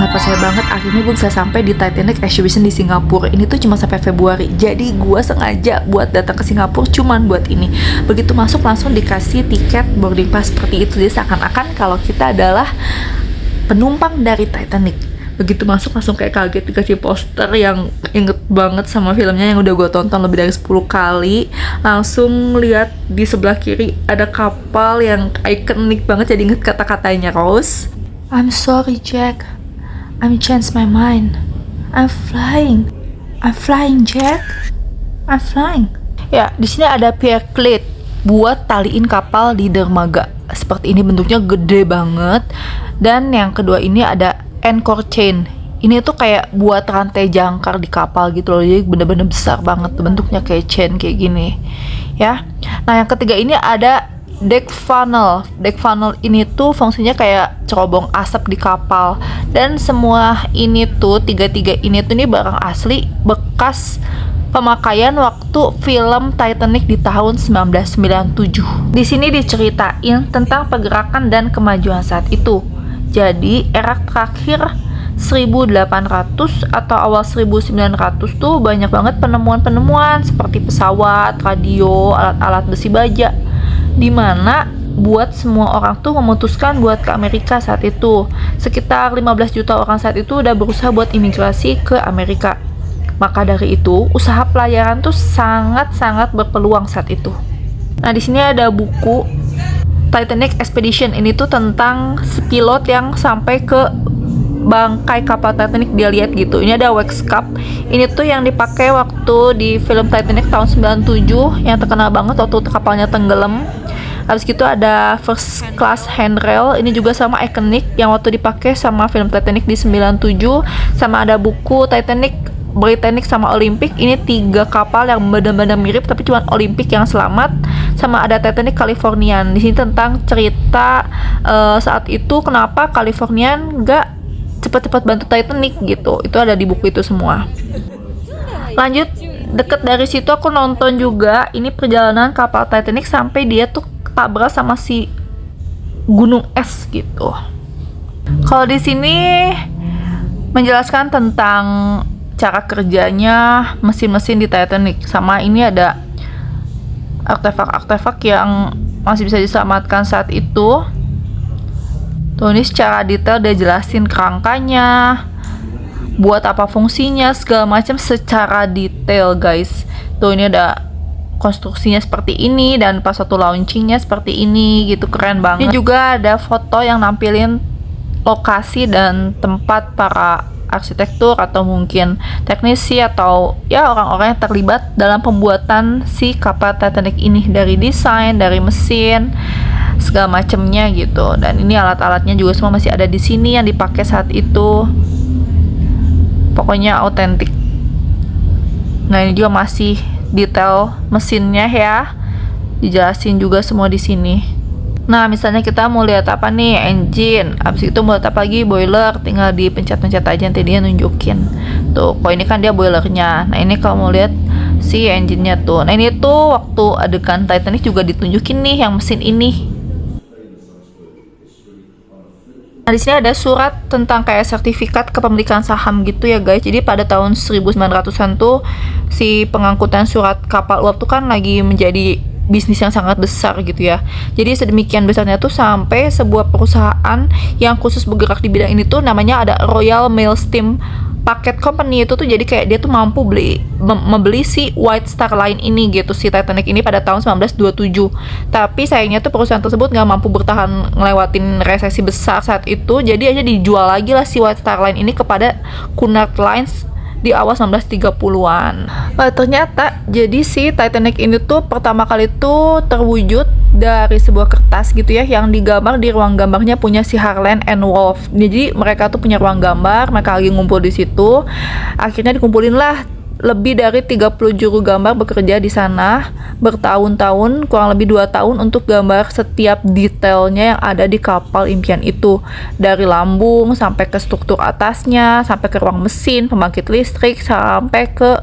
sangat percaya banget akhirnya gue bisa sampai di Titanic Exhibition di Singapura. Ini tuh cuma sampai Februari, jadi gue sengaja buat datang ke Singapura cuman buat ini. Begitu masuk langsung dikasih tiket boarding pass seperti itu, jadi seakan-akan kalau kita adalah penumpang dari Titanic. Begitu masuk langsung kayak kaget dikasih poster yang inget banget sama filmnya yang udah gue tonton lebih dari 10 kali. Langsung lihat di sebelah kiri ada kapal yang ikonik banget, jadi inget kata-katanya Rose. I'm sorry Jack, I'm changed my mind. I'm flying Jack, I'm flying. Ya, di sini ada pier cleat buat taliin kapal di dermaga. Seperti ini, bentuknya gede banget. Dan yang kedua ini ada anchor chain. Ini tuh kayak buat rantai jangkar di kapal gitu loh. Jadi bener-bener besar banget bentuknya, kayak chain kayak gini ya. Nah yang ketiga ini ada deck funnel. Deck funnel ini tuh fungsinya kayak cerobong asap di kapal. Dan semua ini tuh tiga-tiga ini tuh nih barang asli bekas pemakaian waktu film Titanic di tahun 1997. Di sini diceritain tentang pergerakan dan kemajuan saat itu. Jadi era terakhir 1800 atau awal 1900 tuh banyak banget penemuan-penemuan seperti pesawat, radio, alat-alat besi baja, dimana buat semua orang tuh memutuskan buat ke Amerika saat itu. Sekitar 15 juta orang saat itu udah berusaha buat imigrasi ke Amerika. Maka dari itu usaha pelayaran tuh sangat-sangat berpeluang saat itu. Nah di sini ada buku Titanic Expedition. Ini tuh tentang pilot yang sampai ke bangkai kapal Titanic, dia lihat gitu. Ini ada wax cup. Ini tuh yang dipakai waktu di film Titanic tahun 97 yang terkenal banget waktu kapalnya tenggelam. Habis gitu ada first class handrail. Ini juga sama ikonik yang waktu dipakai sama film Titanic di 97. Sama ada buku Titanic, Britannic sama Olympic. Ini 3 kapal yang benar-benar mirip tapi cuma Olympic yang selamat. Sama ada Titanic Californian. Di sini tentang cerita saat itu kenapa Californian nggak cepat-cepat bantu Titanic gitu. Itu ada di buku itu semua. Lanjut, deket dari situ aku nonton juga ini perjalanan kapal Titanic sampai dia tuh tabrak sama si gunung es gitu. Kalau di sini menjelaskan tentang cara kerjanya mesin-mesin di Titanic. Sama ini ada artefak-artefak yang masih bisa diselamatkan saat itu. Tuh ini secara detail dia jelasin kerangkanya, buat apa fungsinya, segala macam secara detail guys. Tuh ini ada konstruksinya seperti ini dan pas satu launchingnya seperti ini gitu, keren banget. Ini juga ada foto yang nampilin lokasi dan tempat para arsitektur atau mungkin teknisi atau ya orang-orang yang terlibat dalam pembuatan si kapal Titanic ini, dari desain, dari mesin, segala macemnya gitu. Dan ini alat-alatnya juga semua masih ada di sini yang dipakai saat itu. Pokoknya autentik. Nah ini juga masih detail mesinnya ya, dijelasin juga semua di sini. Nah misalnya kita mau lihat apa nih, engine, abis itu mau lihat apa lagi, boiler, tinggal dipencet-pencet aja nanti dia nunjukin. Tuh, kok ini kan dia boilernya. Nah ini kalau mau lihat si engine-nya tuh. Nah ini tuh waktu adegan Titanic juga ditunjukin nih yang mesin ini. Nah di sini ada surat tentang kayak sertifikat kepemilikan saham gitu ya guys. Jadi pada tahun 1900-an tuh si pengangkutan surat kapal uap tuh kan lagi menjadi bisnis yang sangat besar gitu ya. Jadi sedemikian besarnya tuh sampai sebuah perusahaan yang khusus bergerak di bidang ini tuh namanya ada Royal Mail Steam Packet Company. Itu tuh jadi kayak dia tuh mampu membeli si White Star Line ini gitu, si Titanic ini pada tahun 1927. Tapi sayangnya tuh perusahaan tersebut nggak mampu bertahan ngelewatin resesi besar saat itu. Jadi aja dijual lagi lah si White Star Line ini kepada Cunard Lines di awal 1930-an. Ternyata jadi si Titanic ini tuh pertama kali tuh terwujud dari sebuah kertas gitu ya, yang digambar di ruang gambarnya punya si Harland and Wolff. Jadi mereka tuh punya ruang gambar, mereka lagi ngumpul di situ. Akhirnya dikumpulin lah lebih dari 30 juru gambar bekerja di sana bertahun-tahun, kurang lebih 2 tahun untuk gambar setiap detailnya yang ada di kapal impian itu, dari lambung sampai ke struktur atasnya, sampai ke ruang mesin, pembangkit listrik, sampai ke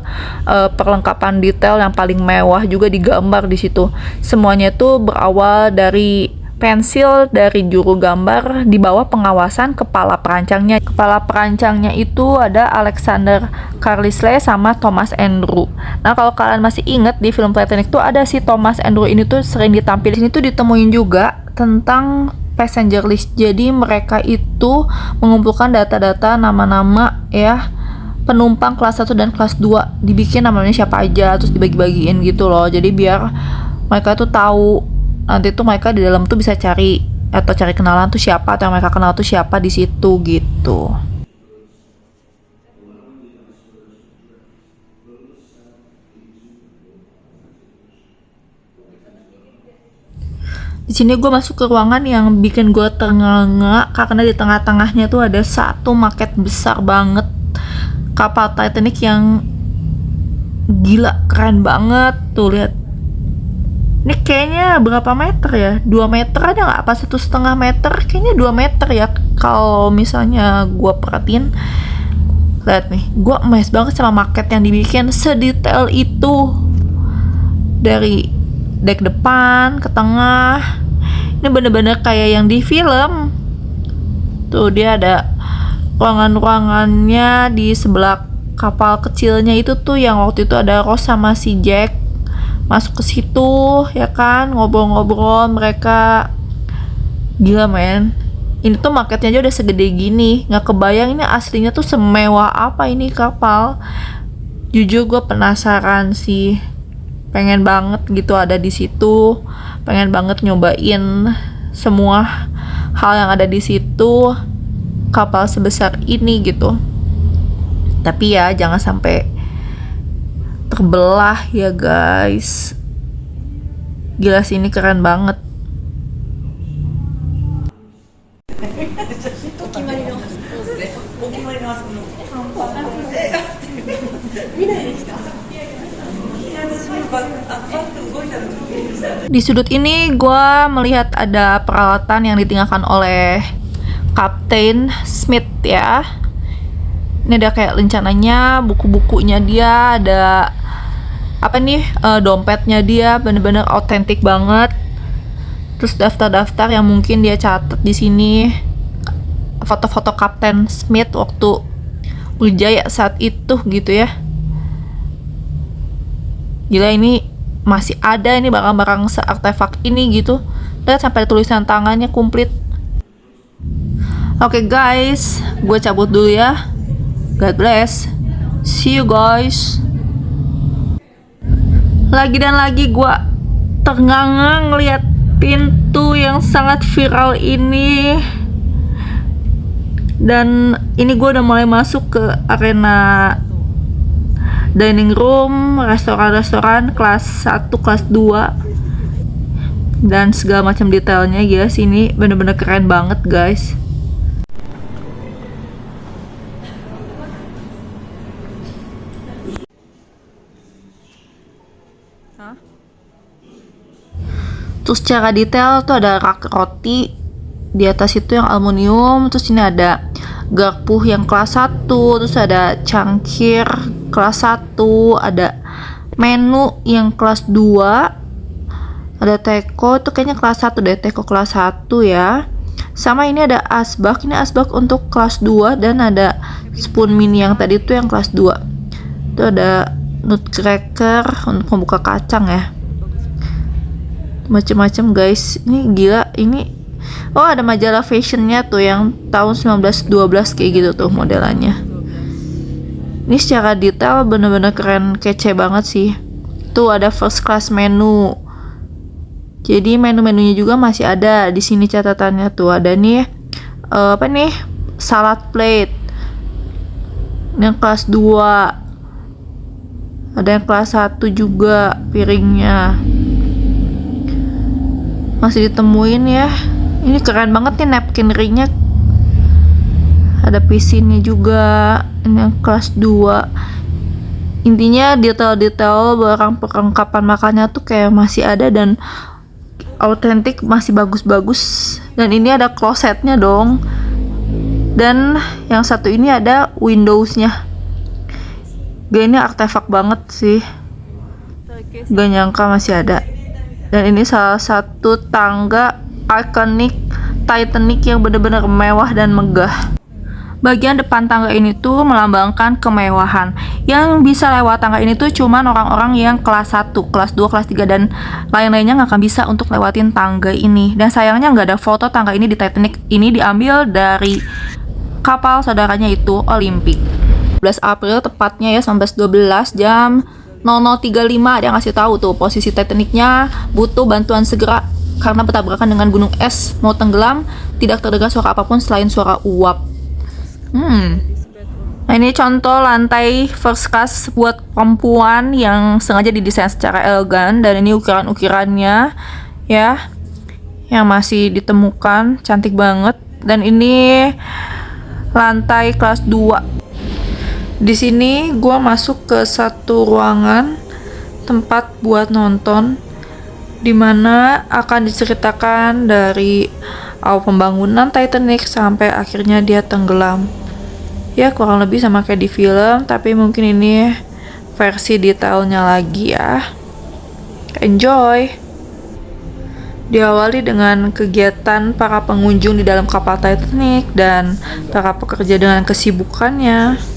perlengkapan detail yang paling mewah juga digambar di situ. Semuanya itu berawal dari pensil dari juru gambar di bawah pengawasan kepala perancangnya. Kepala perancangnya itu ada Alexander Carlisle sama Thomas Andrew. Nah, kalau kalian masih inget di film Titanic tuh ada si Thomas Andrew ini tuh sering ditampilin. Ini tuh ditemuin juga tentang passenger list. Jadi mereka itu mengumpulkan data-data nama-nama ya penumpang kelas 1 dan kelas 2, dibikin namanya siapa aja, terus dibagi-bagiin gitu loh. Jadi biar mereka tuh tahu, nanti tuh mereka di dalam tuh bisa cari atau cari kenalan tuh siapa, atau yang mereka kenal tuh siapa di situ gitu. Di sini gue masuk ke ruangan yang bikin gue ternganga karena di tengah-tengahnya tuh ada satu maket besar banget kapal Titanic yang gila, keren banget tuh, lihat. Ini kayaknya berapa meter ya? 2 meter ada nggak? Apa 1,5 meter? Kayaknya 2 meter ya kalau misalnya gue perhatiin. Lihat nih, gue amazed banget sama maket yang dibikin sedetail itu. Dari dek depan ke tengah, ini bener-bener kayak yang di film. Tuh dia ada ruangan-ruangannya di sebelah kapal kecilnya itu tuh, yang waktu itu ada Rose sama si Jack masuk ke situ ya kan, ngobrol-ngobrol mereka. Gila men, ini tuh marketnya aja udah segede gini, nggak kebayang ini aslinya tuh semewah apa ini kapal. Jujur gue penasaran sih, pengen banget gitu ada di situ, pengen banget nyobain semua hal yang ada di situ, kapal sebesar ini gitu. Tapi ya jangan sampai terbelah ya guys. Gila sih, ini keren banget. Di sudut ini gue melihat ada peralatan yang ditinggalkan oleh Kapten Smith ya. Ini ada kayak rencananya, buku-bukunya dia, ada apa nih, dompetnya dia bener-bener autentik banget. Terus daftar-daftar yang mungkin dia catat di sini, foto-foto Kapten Smith waktu berjaya saat itu gitu ya. Gila, ini masih ada ini barang-barang seartefak ini gitu. Lihat sampai tulisan tangannya komplit. Oke guys, gue cabut dulu ya. God bless. See you guys. Lagi dan lagi gue ternganga ngeliat pintu yang sangat viral ini. Dan ini gue udah mulai masuk ke arena dining room, restoran-restoran kelas 1, kelas 2 dan segala macam detailnya. Gila sih, ini bener-bener keren banget guys. Terus secara detail tuh ada rak roti di atas itu yang aluminium. Terus ini ada garpu yang kelas 1, terus ada cangkir kelas 1, ada menu yang kelas 2, ada teko itu kayaknya kelas 1 deh, teko kelas 1 ya. Sama ini ada asbak, ini asbak untuk kelas 2, dan ada spoon mini yang tadi itu yang kelas 2. Itu ada nutcracker untuk membuka kacang ya. Macem-macem guys, ini gila. Ini oh, ada majalah fashionnya tuh yang tahun 1912 kayak gitu tuh modelannya. Ini secara detail bener-bener keren, kece banget sih. Tuh ada first class menu. Jadi menu-menunya juga masih ada di sini catatannya tuh. Ada nih apa nih? Salad plate. Yang kelas 2. Ada yang kelas 1 juga piringnya. Masih ditemuin ya. Ini keren banget nih napkin ringnya. Ada pisinnya juga. Ini yang kelas 2. Intinya detail-detail barang perlengkapan makannya tuh kayak masih ada dan autentik, masih bagus-bagus. Dan ini ada klosetnya dong. Dan yang satu ini ada windowsnya. Gak, ini artefak banget sih. Gak nyangka masih ada. Dan ini salah satu tangga ikonik Titanic yang bener-bener mewah dan megah. Bagian depan tangga ini tuh melambangkan kemewahan. Yang bisa lewat tangga ini tuh cuman orang-orang yang kelas 1, kelas 2, kelas 3 dan lain-lainnya nggak akan bisa untuk lewatin tangga ini. Dan sayangnya nggak ada foto tangga ini di Titanic. Ini diambil dari kapal saudaranya itu Olympic. 11 April tepatnya ya 1912 jam 00.35 dia ngasih tahu tuh posisi Titanicnya butuh bantuan segera karena bertabrakan dengan gunung es mau tenggelam, tidak terdengar suara apapun selain suara uap. Nah ini contoh lantai first class buat perempuan yang sengaja didesain secara elegan dan ini ukiran-ukirannya ya yang masih ditemukan, cantik banget. Dan ini lantai kelas 2. Di sini gua masuk ke satu ruangan tempat buat nonton dimana akan diceritakan dari awal pembangunan Titanic sampai akhirnya dia tenggelam. Ya kurang lebih sama kayak di film, tapi mungkin ini versi detailnya lagi ya. Enjoy! Diawali dengan kegiatan para pengunjung di dalam kapal Titanic dan para pekerja dengan kesibukannya.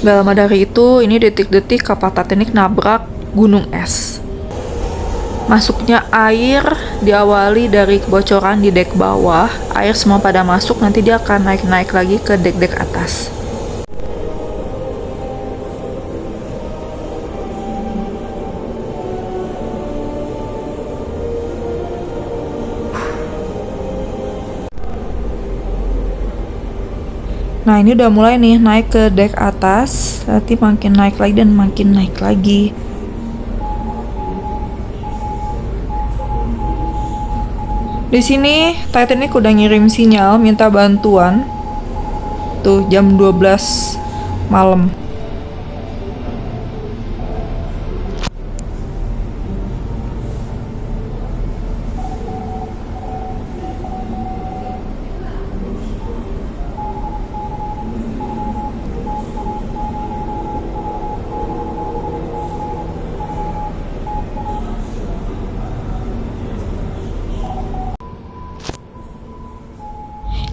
Gak lama dari itu, ini detik-detik kapal Titanic nabrak gunung es. Masuknya air diawali dari kebocoran di dek bawah. Air semua pada masuk, nanti dia akan naik-naik lagi ke dek-dek atas. Nah ini udah mulai nih naik ke dek atas, nanti makin naik lagi dan makin naik lagi. Di sini Titanic udah ngirim sinyal minta bantuan. Tuh jam 12 malam.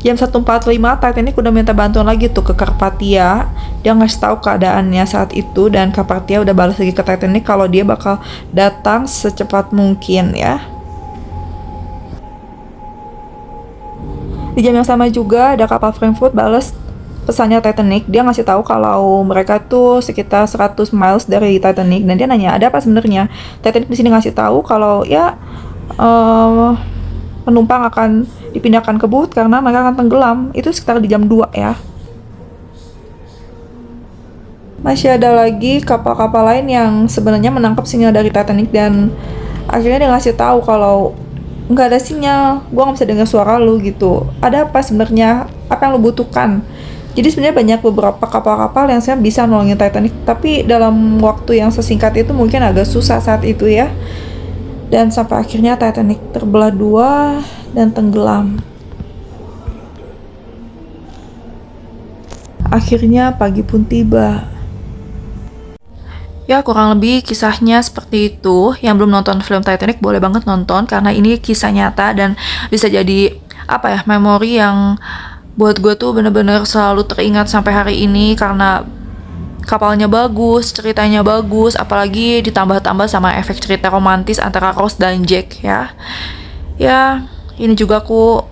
Jam 1.45 Titanic udah minta bantuan lagi tuh ke Carpathia. Dia ngasih tahu keadaannya saat itu dan Carpathia udah balas lagi ke Titanic kalau dia bakal datang secepat mungkin ya. Di jam yang sama juga ada kapal Frankfurt balas pesannya Titanic. Dia ngasih tahu kalau mereka tuh sekitar 100 miles dari Titanic dan dia nanya ada apa sebenarnya. Titanic di sini ngasih tahu kalau ya penumpang akan dipindahkan ke booth karena mereka akan tenggelam. Itu sekitar di jam 2 ya. Masih ada lagi kapal-kapal lain yang sebenarnya menangkap sinyal dari Titanic dan akhirnya dia ngasih tahu kalau nggak ada sinyal, gua nggak bisa dengar suara lu gitu. Ada apa sebenarnya? Apa yang lu butuhkan? Jadi sebenarnya banyak beberapa kapal-kapal yang sebenarnya bisa nolongin Titanic, tapi dalam waktu yang sesingkat itu mungkin agak susah saat itu ya. Dan sampai akhirnya Titanic terbelah 2 dan tenggelam. Akhirnya pagi pun tiba. Ya kurang lebih kisahnya seperti itu. Yang belum nonton film Titanic boleh banget nonton karena ini kisah nyata dan bisa jadi apa ya, memori yang buat gue tuh bener-bener selalu teringat sampai hari ini karena kapalnya bagus, ceritanya bagus, apalagi ditambah-tambah sama efek cerita romantis antara Rose dan Jack ya. Ya, ini juga aku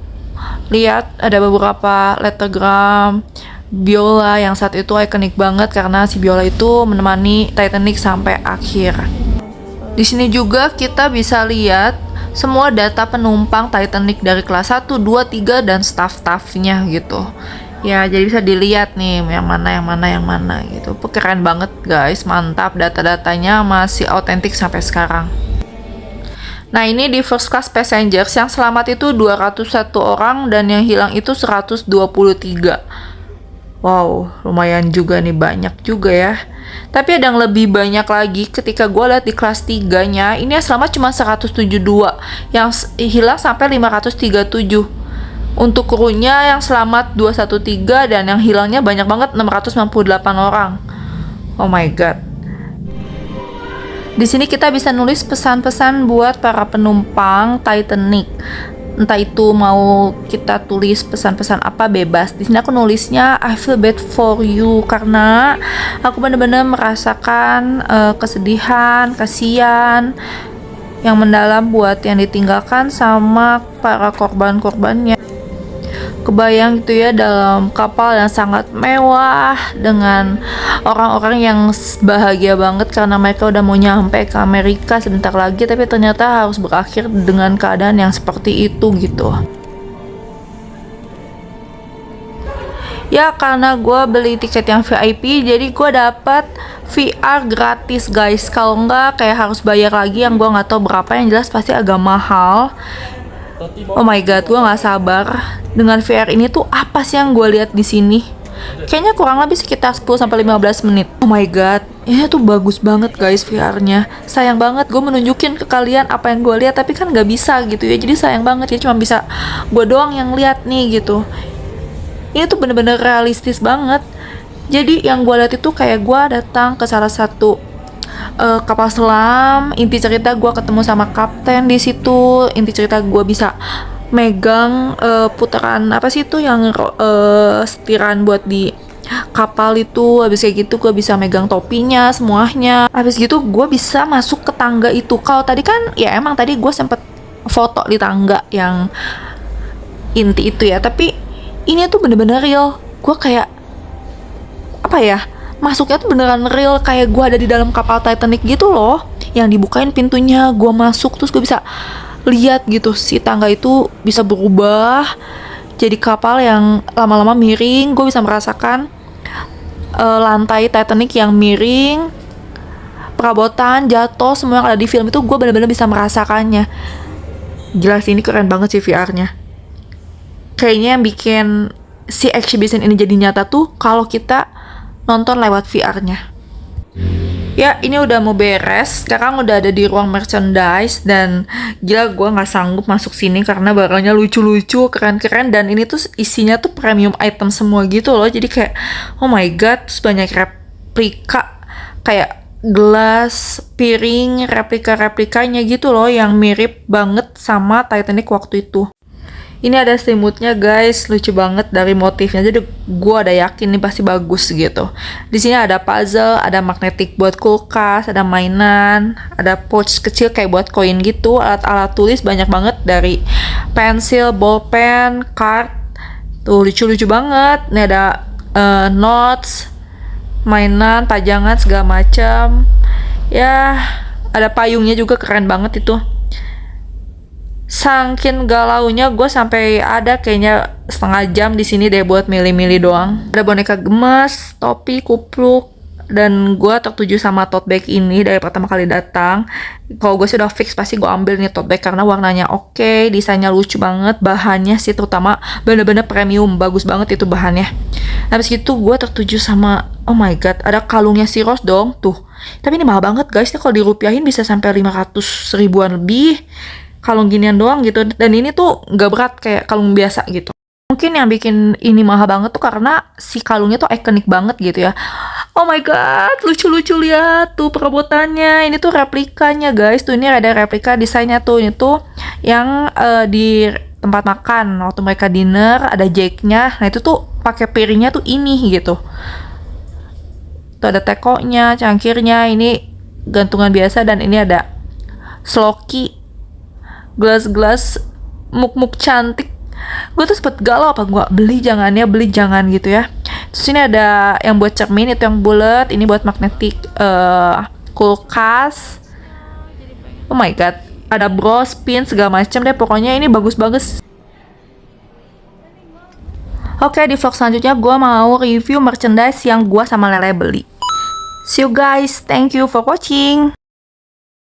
lihat ada beberapa lettergram biola yang saat itu ikonik banget karena si biola itu menemani Titanic sampai akhir. Di sini juga kita bisa lihat semua data penumpang Titanic dari kelas 1, 2, 3 dan staff-staffnya gitu. Ya, jadi bisa dilihat nih yang mana gitu. Keren banget guys, mantap, data-datanya masih autentik sampai sekarang. Nah ini di first class passengers yang selamat itu 201 orang dan yang hilang itu 123. Wow, lumayan juga nih, banyak juga ya. Tapi ada yang lebih banyak lagi ketika gue lihat di kelas 3-nya, ini yang selamat cuma 172, yang hilang sampai 537. Untuk krunya yang selamat 213 dan yang hilangnya banyak banget 698 orang. Oh my god. Di sini kita bisa nulis pesan-pesan buat para penumpang Titanic. Entah itu mau kita tulis pesan-pesan apa, bebas. Di sini aku nulisnya I feel bad for you karena aku benar-benar merasakan kesedihan, kasihan yang mendalam buat yang ditinggalkan sama para korban-korbannya. Kebayang gitu ya, dalam kapal yang sangat mewah dengan orang-orang yang bahagia banget karena mereka udah mau nyampe ke Amerika sebentar lagi, tapi ternyata harus berakhir dengan keadaan yang seperti itu gitu. Ya karena gue beli tiket yang VIP, jadi gue dapat VR gratis guys. Kalau nggak kayak harus bayar lagi, yang gue nggak tahu berapa, yang jelas pasti agak mahal. Oh my god, gue nggak sabar dengan VR ini tuh. Apa sih yang gue lihat di sini? Kayaknya kurang lebih sekitar 10-15 menit. Oh my god, ini tuh bagus banget guys VR-nya. Sayang banget gue menunjukin ke kalian apa yang gue lihat, tapi kan nggak bisa gitu ya. Jadi sayang banget ya, cuma bisa gue doang yang lihat nih gitu. Ini tuh bener-bener realistis banget. Jadi yang gue lihat itu kayak gue datang ke salah satu kapal selam. Inti cerita gue ketemu sama kapten di situ. Inti cerita gue bisa megang putaran apa sih itu yang setiran buat di kapal itu. Habis kayak gitu gue bisa megang topinya semuanya. Habis gitu gue bisa masuk ke tangga itu. Kalau tadi kan ya emang tadi gue sempet foto di tangga yang inti itu ya, tapi ini tuh bener-bener real. Gue kayak apa ya, masuknya tuh beneran real, kayak gue ada di dalam kapal Titanic gitu loh, yang dibukain pintunya, gue masuk, terus gue bisa lihat gitu si tangga itu bisa berubah jadi kapal yang lama-lama miring. Gue bisa merasakan lantai Titanic yang miring, perabotan jatuh, semua yang ada di film itu gue benar-benar bisa merasakannya. Jelas ini keren banget sih VR-nya. Kayaknya yang bikin si exhibition ini jadi nyata tuh kalau kita nonton lewat VR-nya. Ya ini udah mau beres, sekarang udah ada di ruang merchandise, dan gila gue nggak sanggup masuk sini karena barangnya lucu-lucu, keren-keren, dan ini tuh isinya tuh premium item semua gitu loh. Jadi kayak oh my god, banyak replika kayak gelas, piring, replika-replikanya gitu loh yang mirip banget sama Titanic waktu itu. Ini ada selimutnya guys, lucu banget dari motifnya. Jadi gue ada yakin nih pasti bagus gitu. Di sini ada puzzle, ada magnetik buat kulkas, ada mainan, ada pouch kecil kayak buat koin gitu, alat-alat tulis banyak banget dari pensil, bolpen, card. Tuh lucu-lucu banget. Ini ada notes, mainan, pajangan segala macam. Ya, ada payungnya juga keren banget itu. Saking galaunya gue sampai ada kayaknya setengah jam di sini deh buat milih-milih doang. Ada boneka gemes, topi, kupluk, dan gue tertuju sama tote bag ini dari pertama kali datang. Kalau gue sih udah fix pasti gue ambil nih tote bag karena warnanya oke, desainnya lucu banget, bahannya sih terutama bener-bener premium, bagus banget itu bahannya. Habis gitu gue tertuju sama, oh my god, ada kalungnya si Rose dong tuh. Tapi ini mahal banget guys, ini kalau dirupiahin bisa sampai 500 ribuan lebih. Kalung ginian doang gitu, dan ini tuh nggak berat kayak kalung biasa gitu. Mungkin yang bikin ini mahal banget tuh karena si kalungnya tuh ikonik banget gitu ya. Oh my god, lucu-lucu, lihat tuh perabotannya. Ini tuh replikanya guys, tuh ini ada replika desainnya tuh. Ini tuh yang di tempat makan waktu mereka dinner, ada Jake-nya. Nah itu tuh pakai piringnya tuh ini gitu. Tuh ada tekonya, cangkirnya, ini gantungan biasa, dan ini ada sloki, gelas-gelas, muk-muk cantik. Gue tuh sempet galau apa gue beli jangan gitu ya. Terus ini ada yang buat cermin, itu yang bulat, ini buat magnetik kulkas. Oh my god, ada bros, pin, segala macam deh, pokoknya ini bagus-bagus. Oke, di vlog selanjutnya gue mau review merchandise yang gue sama Lele beli. See you guys, thank you for watching.